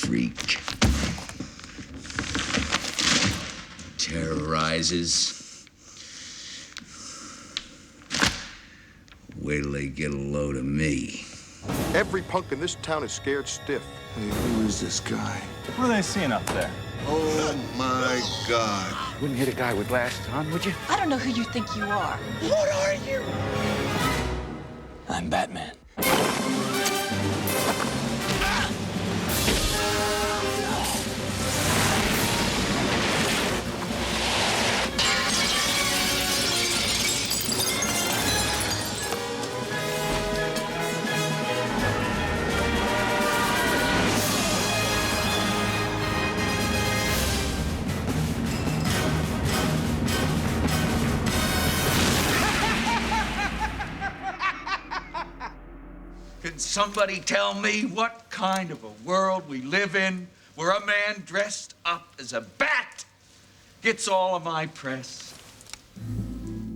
freak. Terrorizes. Wait till they get a load of me. Every punk in this town is scared stiff. Hey, who is this guy? What are they seeing up there? Oh, my God. Wouldn't hit a guy with glasses on, would you? I don't know who you think you are. What are you? I'm Batman. Somebody tell me what kind of a world we live in where a man dressed up as a bat gets all of my press.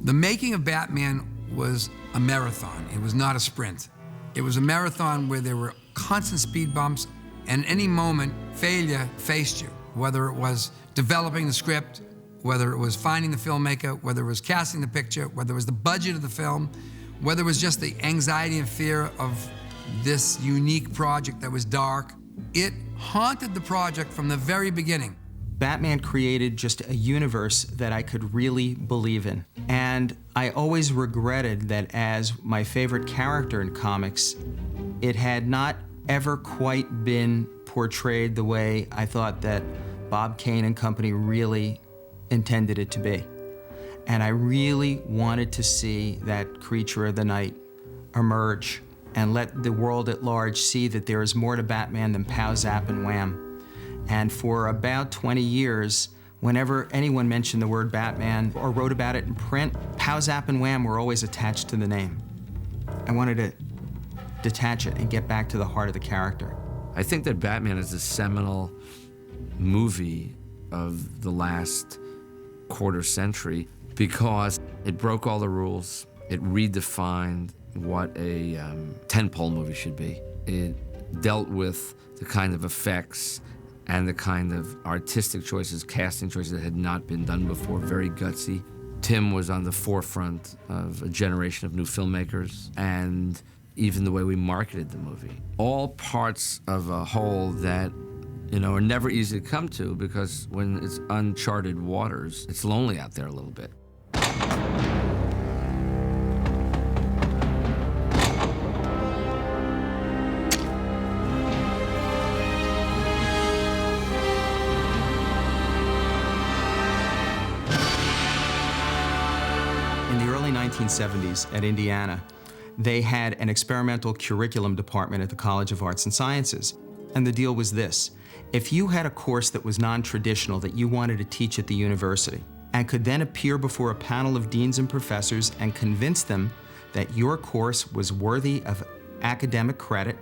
The making of Batman was a marathon. It was not a sprint. It was a marathon where there were constant speed bumps, and any moment, failure faced you, whether it was developing the script, whether it was finding the filmmaker, whether it was casting the picture, whether it was the budget of the film, whether it was just the anxiety and fear of this unique project that was dark. It haunted the project from the very beginning. Batman created just a universe that I could really believe in. And I always regretted that as my favorite character in comics, it had not ever quite been portrayed the way I thought that Bob Kane and company really intended it to be. And I really wanted to see that creature of the night emerge and let the world at large see that there is more to Batman than pow, zap, and wham. And for about 20 years, whenever anyone mentioned the word Batman or wrote about it in print, pow, zap, and wham were always attached to the name. I wanted to detach it and get back to the heart of the character. I think that Batman is a seminal movie of the last quarter century because it broke all the rules. It redefined what a tentpole movie should be. It dealt with the kind of effects and the kind of artistic choices, casting choices that had not been done before, very gutsy. Tim was on the forefront of a generation of new filmmakers, and even the way we marketed the movie. All parts of a whole that, you know, are never easy to come to because when it's uncharted waters, it's lonely out there a little bit. In the early 1970s at Indiana, they had an experimental curriculum department at the College of Arts and Sciences. And the deal was this: if you had a course that was non-traditional that you wanted to teach at the university and could then appear before a panel of deans and professors and convince them that your course was worthy of academic credit,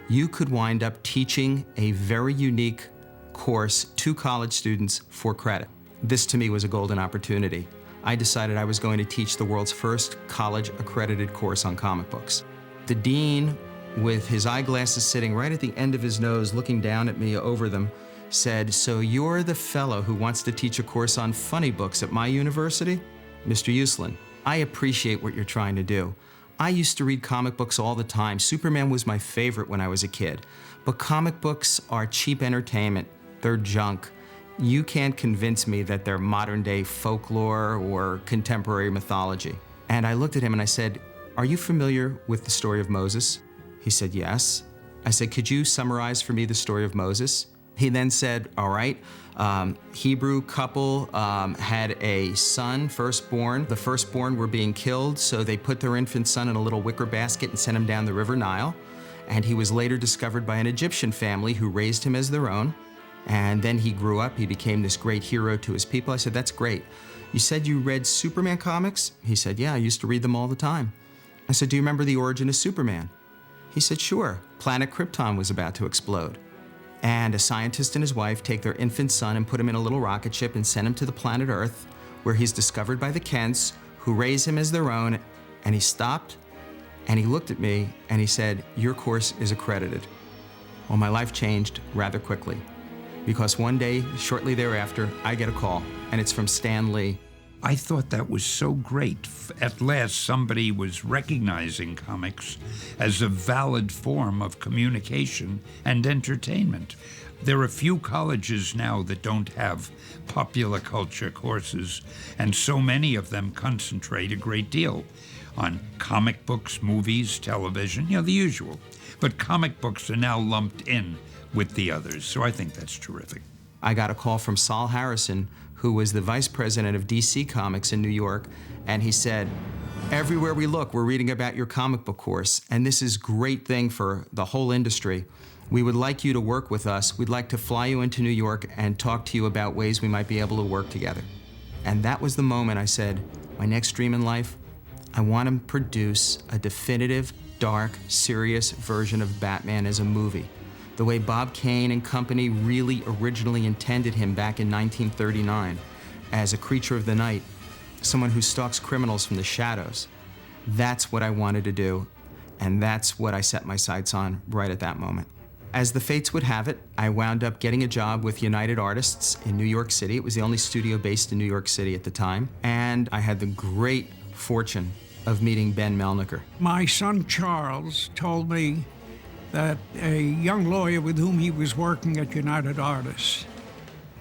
you could wind up teaching a very unique course to college students for credit. This to me was a golden opportunity. I decided I was going to teach the world's first college-accredited course on comic books. The dean, with his eyeglasses sitting right at the end of his nose, looking down at me over them, said, "So you're the fellow who wants to teach a course on funny books at my university? Mr. Uslan, I appreciate what you're trying to do. I used to read comic books all the time. Superman was my favorite when I was a kid. But comic books are cheap entertainment. They're junk. You can't convince me that they're modern-day folklore or contemporary mythology." And I looked at him and I said, "Are you familiar with the story of Moses?" He said, "Yes." I said, "Could you summarize for me the story of Moses?" He then said, "All right, Hebrew couple had a son, firstborn. The firstborn were being killed, so they put their infant son in a little wicker basket and sent him down the River Nile. And he was later discovered by an Egyptian family who raised him as their own. And then he grew up, he became this great hero to his people." I said, "That's great. You said you read Superman comics?" He said, "Yeah, I used to read them all the time." I said, "Do you remember the origin of Superman?" He said, "Sure. Planet Krypton was about to explode. And a scientist and his wife take their infant son and put him in a little rocket ship and send him to the planet Earth, where he's discovered by the Kents, who raise him as their own." And he stopped, and he looked at me, and he said, "Your course is accredited." Well, my life changed rather quickly because one day, shortly thereafter, I get a call, and it's from Stan Lee. I thought that was so great. At last, somebody was recognizing comics as a valid form of communication and entertainment. There are few colleges now that don't have popular culture courses, and so many of them concentrate a great deal on comic books, movies, television, the usual. But comic books are now lumped in with the others, so I think that's terrific. I got a call from Saul Harrison, who was the vice president of DC Comics in New York, and he said, everywhere we look, we're reading about your comic book course, and this is a great thing for the whole industry. We would like you to work with us. We'd like to fly you into New York and talk to you about ways we might be able to work together. And that was the moment I said, my next dream in life, I want to produce a definitive, dark, serious version of Batman as a movie, the way Bob Kane and company really originally intended him back in 1939, as a creature of the night, someone who stalks criminals from the shadows. That's what I wanted to do, and that's what I set my sights on right at that moment. As the fates would have it, I wound up getting a job with United Artists in New York City. It was the only studio based in New York City at the time, and I had the great fortune of meeting Ben Melniker. My son Charles told me that a young lawyer with whom he was working at United Artists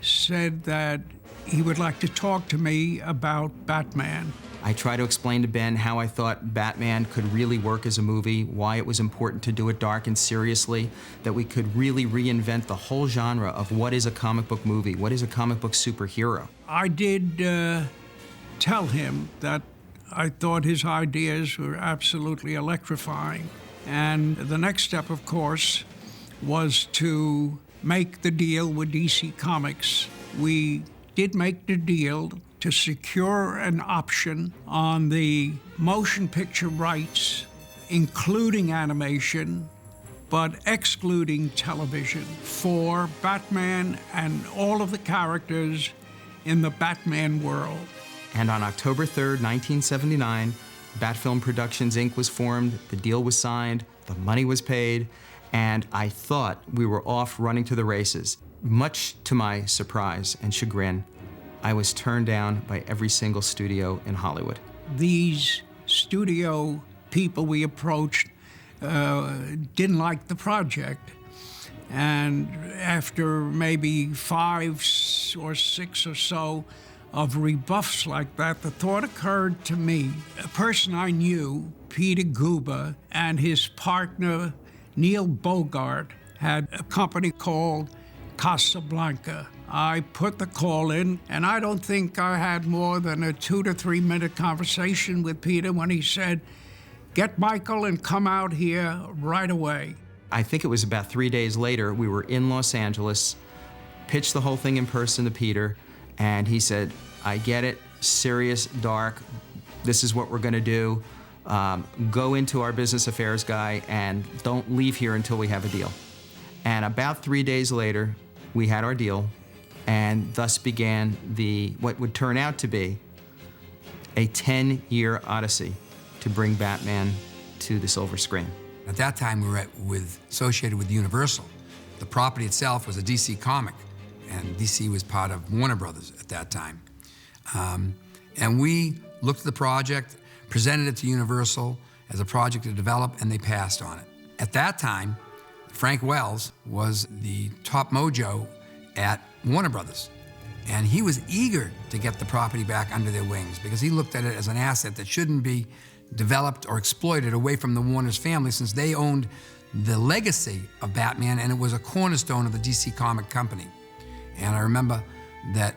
said that he would like to talk to me about Batman. I tried to explain to Ben how I thought Batman could really work as a movie, why it was important to do it dark and seriously, that we could really reinvent the whole genre of what is a comic book movie, what is a comic book superhero. I did tell him that I thought his ideas were absolutely electrifying. And the next step, of course, was to make the deal with DC Comics. We did make the deal to secure an option on the motion picture rights, including animation, but excluding television, for Batman and all of the characters in the Batman world. And on October 3rd, 1979, Batfilm Productions, Inc. was formed, the deal was signed, the money was paid, and I thought we were off running to the races. Much to my surprise and chagrin, I was turned down by every single studio in Hollywood. These studio people we approached didn't like the project. And after maybe 5 or 6 or so of rebuffs like that, the thought occurred to me. A person I knew, Peter Guba, and his partner, Neil Bogart, had a company called Casablanca. I put the call in, and I don't think I had more than a 2 to 3 minute conversation with Peter when he said, "Get Michael and come out here right away." I think it was about 3 days later, we were in Los Angeles, pitched the whole thing in person to Peter, and he said, I get it, serious, dark, this is what we're gonna do. Go into our business affairs guy and don't leave here until we have a deal. And about 3 days later, we had our deal, and thus began what would turn out to be a 10-year odyssey to bring Batman to the silver screen. At that time, we were associated with Universal. The property itself was a DC comic, and DC was part of Warner Brothers at that time. And we looked at the project, presented it to Universal as a project to develop, and they passed on it. At that time, Frank Wells was the top mojo at Warner Brothers, and he was eager to get the property back under their wings because he looked at it as an asset that shouldn't be developed or exploited away from the Warner's family, since they owned the legacy of Batman, and it was a cornerstone of the DC comic company. And I remember that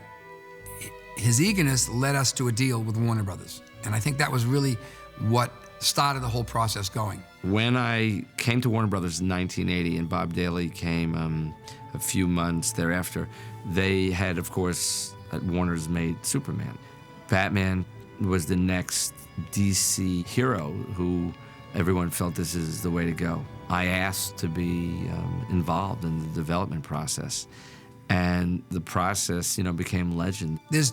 his eagerness led us to a deal with Warner Brothers. And I think that was really what started the whole process going. When I came to Warner Brothers in 1980 and Bob Daly came a few months thereafter, they had, of course, at Warner's made Superman. Batman was the next DC hero who everyone felt this is the way to go. I asked to be involved in the development process, and the process, became legend. There's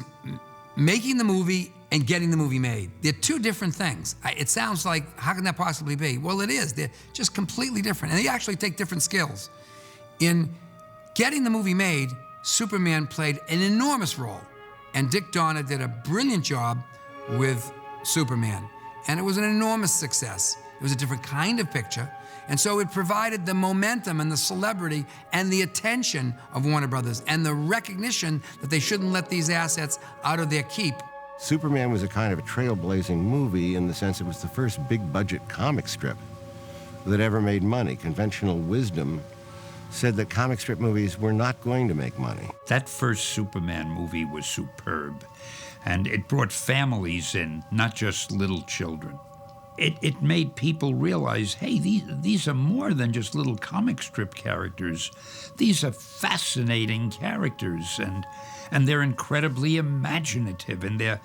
making the movie and getting the movie made. They're two different things. It sounds like, how can that possibly be? Well, it is. They're just completely different, and they actually take different skills. In getting the movie made, Superman played an enormous role, and Dick Donner did a brilliant job with Superman, and it was an enormous success. It was a different kind of picture, and so it provided the momentum and the celebrity and the attention of Warner Brothers and the recognition that they shouldn't let these assets out of their keep. Superman was a kind of a trailblazing movie in the sense it was the first big-budget comic strip that ever made money. Conventional wisdom said that comic strip movies were not going to make money. That first Superman movie was superb, and it brought families in, not just little children. It made people realize, hey, these are more than just little comic strip characters. These are fascinating characters, and they're incredibly imaginative, and they're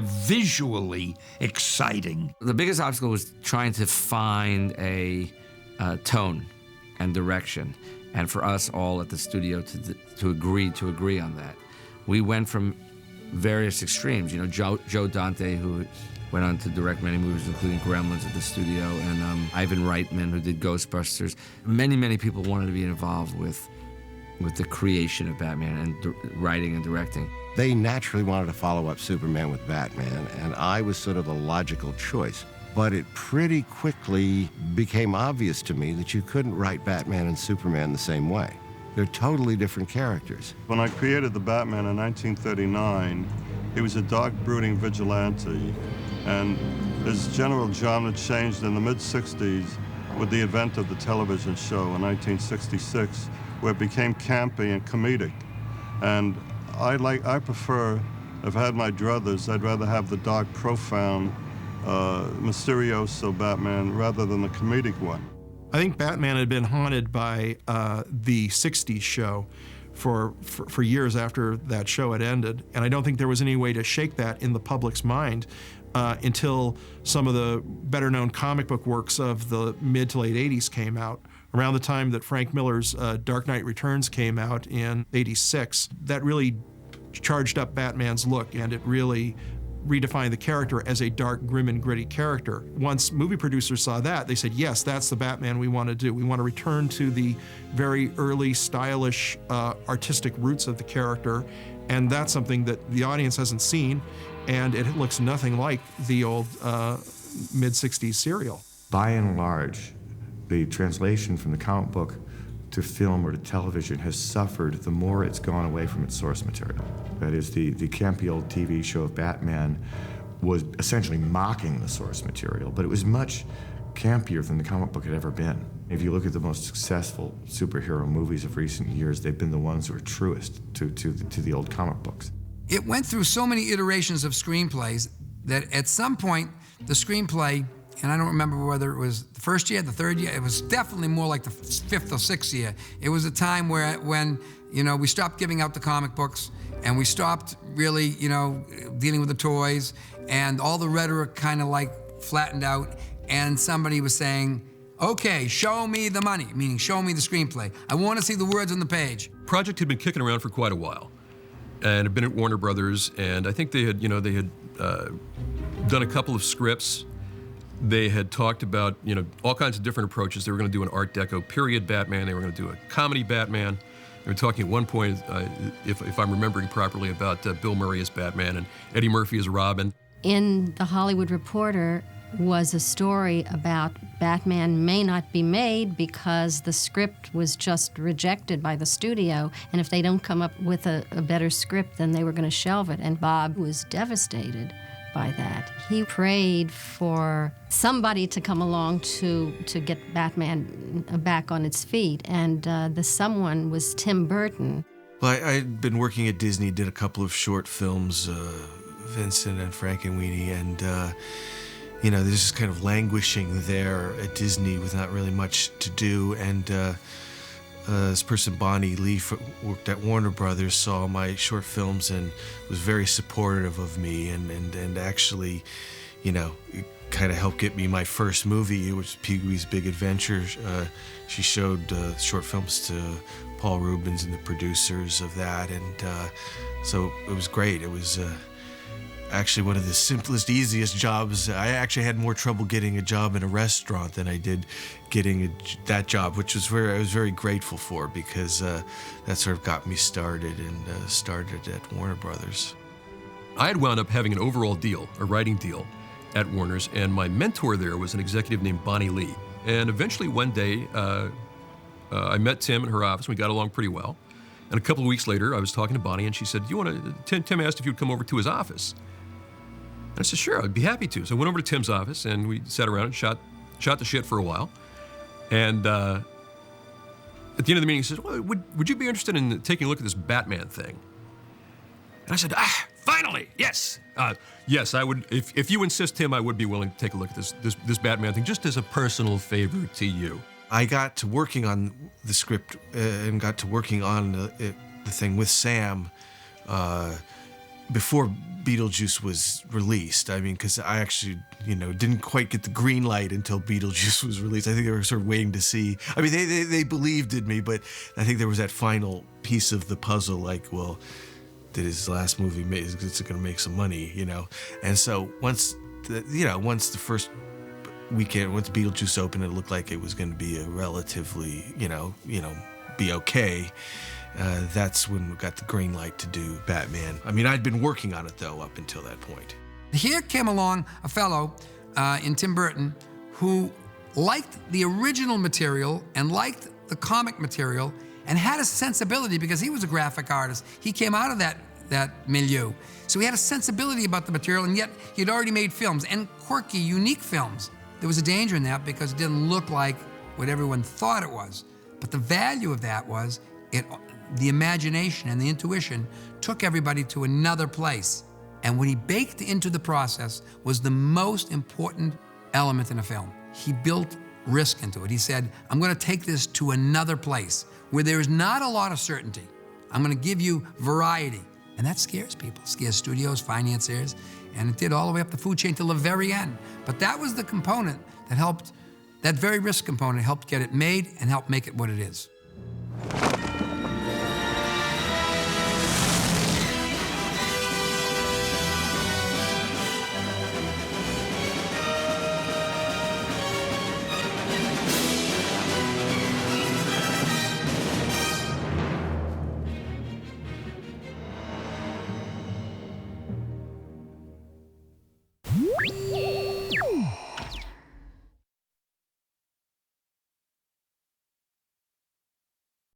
visually exciting. The biggest obstacle was trying to find a tone and direction, and for us all at the studio to agree on that. We went from various extremes. You know, Joe Dante, who went on to direct many movies, including Gremlins at the studio, and Ivan Reitman, who did Ghostbusters. Many people wanted to be involved with the creation of Batman and writing and directing. They naturally wanted to follow up Superman with Batman, and I was sort of a logical choice. But it pretty quickly became obvious to me that you couldn't write Batman and Superman the same way. They're totally different characters. When I created the Batman in 1939, he was a dark, brooding vigilante, and his general genre changed in the mid-60s with the advent of the television show in 1966, where it became campy and comedic. And I prefer, if I had my druthers, I'd rather have the dark, profound, mysterioso Batman rather than the comedic one. I think Batman had been haunted by the 60s show for years after that show had ended, and I don't think there was any way to shake that in the public's mind until some of the better-known comic book works of the mid to late 80s came out. Around the time that Frank Miller's Dark Knight Returns came out in '86, that really charged up Batman's look, and it really redefined the character as a dark, grim, and gritty character. Once movie producers saw that, they said, yes, that's the Batman we want to do. We want to return to the very early, stylish, artistic roots of the character, and that's something that the audience hasn't seen, and it looks nothing like the old mid-60s serial. By and large, the translation from the comic book to film or to television has suffered the more it's gone away from its source material. That is, the campy old TV show of Batman was essentially mocking the source material, but it was much campier than the comic book had ever been. If you look at the most successful superhero movies of recent years, they've been the ones that are truest to the old comic books. It went through so many iterations of screenplays that at some point, the screenplay, and I don't remember whether it was the first year, the third year, it was definitely more like the fifth or sixth year. It was a time when we stopped giving out the comic books, and we stopped really, dealing with the toys, and all the rhetoric kind of like flattened out, and somebody was saying, okay, show me the money, meaning show me the screenplay. I want to see the words on the page. Project had been kicking around for quite a while, and had been at Warner Brothers, and I think they had done a couple of scripts. They had talked about, all kinds of different approaches. They were going to do an Art Deco period Batman. They were going to do a comedy Batman. They were talking at one point, if I'm remembering properly, about Bill Murray as Batman and Eddie Murphy as Robin. In The Hollywood Reporter was a story about Batman may not be made because the script was just rejected by the studio, and if they don't come up with a better script, then they were going to shelve it, and Bob was devastated by that. He prayed for somebody to come along to get Batman back on its feet, and the someone was Tim Burton. Well, I'd been working at Disney, did a couple of short films, Vincent and Frankenweenie, and they're just kind of languishing there at Disney with not really much to do, and this person, Bonnie Leaf, worked at Warner Brothers, saw my short films and was very supportive of me, and actually, kind of helped get me my first movie. It was Pee-wee's Big Adventure. She showed short films to Paul Rubens and the producers of that, and so it was great. It was actually one of the simplest, easiest jobs. I actually had more trouble getting a job in a restaurant than I did getting that job, which was I was very grateful for, because that sort of got me started, and started at Warner Brothers. I had wound up having an overall deal, a writing deal, at Warner's, and my mentor there was an executive named Bonnie Lee. And eventually one day, I met Tim in her office. We got along pretty well. And a couple of weeks later, I was talking to Bonnie, and she said, Tim asked if you'd come over to his office. And I said, sure, I'd be happy to. So I went over to Tim's office, and we sat around and shot the shit for a while. And at the end of the meeting, he says, well, would you be interested in taking a look at this Batman thing? And I said, finally, yes. Yes, I would. If you insist, Tim, I would be willing to take a look at this Batman thing, just as a personal favor to you. I got to working on the script and got to working on the thing with Sam before Beetlejuice was released. I mean, because I actually, didn't quite get the green light until Beetlejuice was released. I think they were sort of waiting to see. I mean, they believed in me, but I think there was that final piece of the puzzle, like, well, did his last movie is it going to make some money, And so once the first weekend, once Beetlejuice opened, it looked like it was going to be a relatively, be okay. That's when we got the green light to do Batman. I mean, I'd been working on it, though, up until that point. Here came along a fellow in Tim Burton who liked the original material and liked the comic material and had a sensibility, because he was a graphic artist. He came out of that milieu. So he had a sensibility about the material, and yet he'd already made films, and quirky, unique films. There was a danger in that because it didn't look like what everyone thought it was. But the value of that was the imagination and the intuition took everybody to another place. And what he baked into the process was the most important element in a film. He built risk into it. He said, I'm going to take this to another place where there is not a lot of certainty. I'm going to give you variety. And that scares people, scares studios, financiers, and it did all the way up the food chain till the very end. But that was the component that helped, that very risk component helped get it made and helped make it what it is.